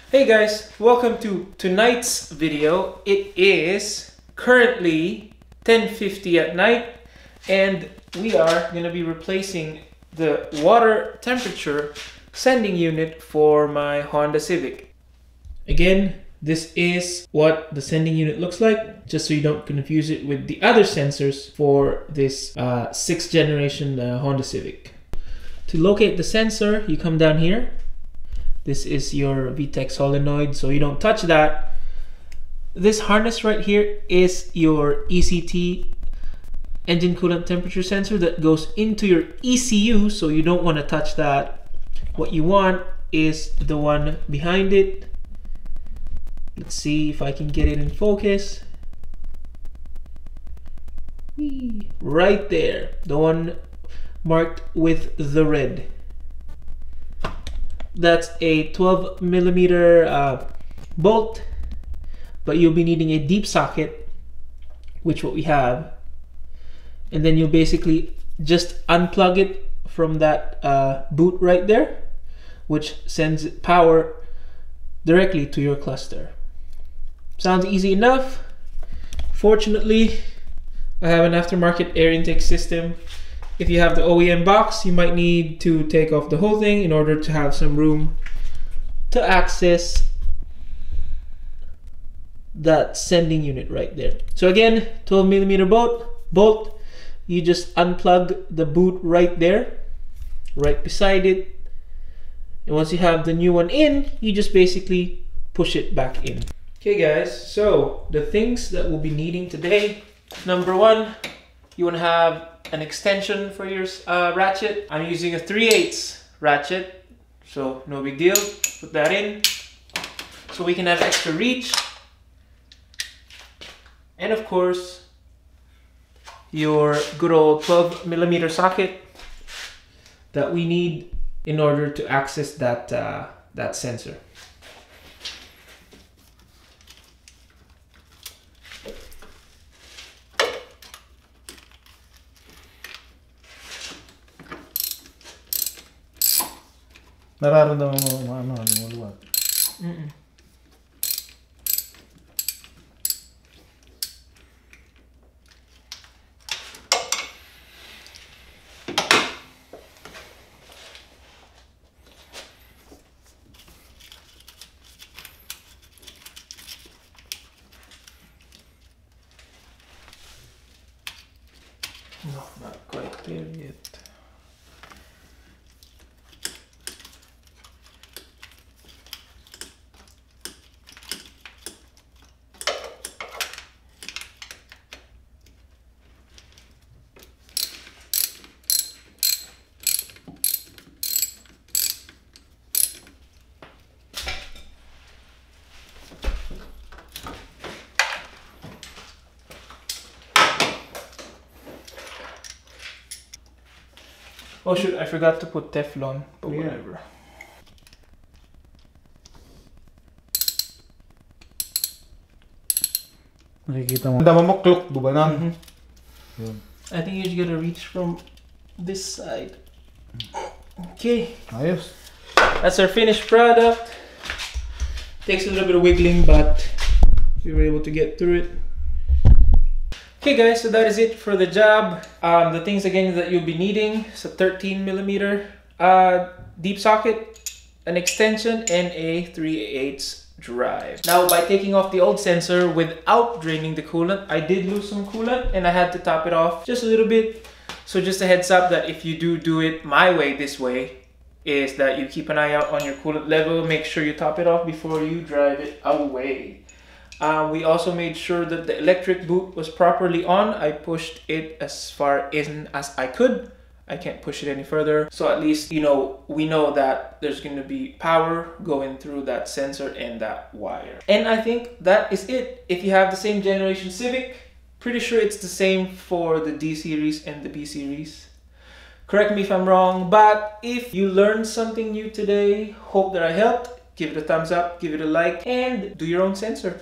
Hey guys, welcome to tonight's video. It is currently 10:50 at night and we are going to be replacing the water temperature sending unit for my Honda Civic. Again, this is what the sending unit looks like, just so you don't confuse it with the other sensors for this 6th generation Honda Civic. To locate the sensor, you come down here. This is your VTEC solenoid, so you don't touch that. This harness right here is your ECT, engine coolant temperature sensor, that goes into your ECU, so you don't want to touch that. What you want is the one behind it. Let's see if I can get it in focus. Whee! Right there, the one marked with the red. That's a 12 millimeter bolt, but you'll be needing a deep socket, which what we have, and then you'll basically just unplug it from that boot right there, which sends power directly to your cluster. Sounds easy enough. Fortunately, I have an aftermarket air intake system. If you have the OEM box, you might need to take off the whole thing in order to have some room to access that sending unit right there. So again, 12 millimeter bolt, you just unplug the boot right there, right beside it. And once you have the new one in, you just basically push it back in. Okay guys, so the things that we'll be needing today. Number one, you want to have an extension for your ratchet. I'm using a 3/8 ratchet, so no big deal. Put that in so we can have extra reach. And of course, your good old 12 millimeter socket that we need in order to access that, that sensor. Nararamdaman mo ano luwag. No, not quite there yet. Oh shoot, I forgot to put Teflon, but Yeah. whatever. Nakikita mo. Dama mo klok, bubanan. Yun. I think you just gotta reach from this side. Okay, Ayos. that's our finished product. Takes a little bit of wiggling, but we were able to get through it. Okay guys, so that is it for the job. The things again that you'll be needing is a 13 millimeter deep socket, an extension, and a 3/8 drive. Now, by taking off the old sensor without draining the coolant, I did lose some coolant and I had to top it off just a little bit. So just a heads up that if you do it my way, this way, is that you keep an eye out on your coolant level. Make sure you top it off before you drive it away. We also made sure that the electric boot was properly on. I pushed it as far in as I could. I can't push it any further. So at least, you know, we know that there's going to be power going through that sensor and that wire. And I think that is it. If you have the same generation Civic, pretty sure it's the same for the D series and the B series. Correct me if I'm wrong, but if you learned something new today, hope that I helped. Give it a thumbs up, give it a like, and do your own sensor.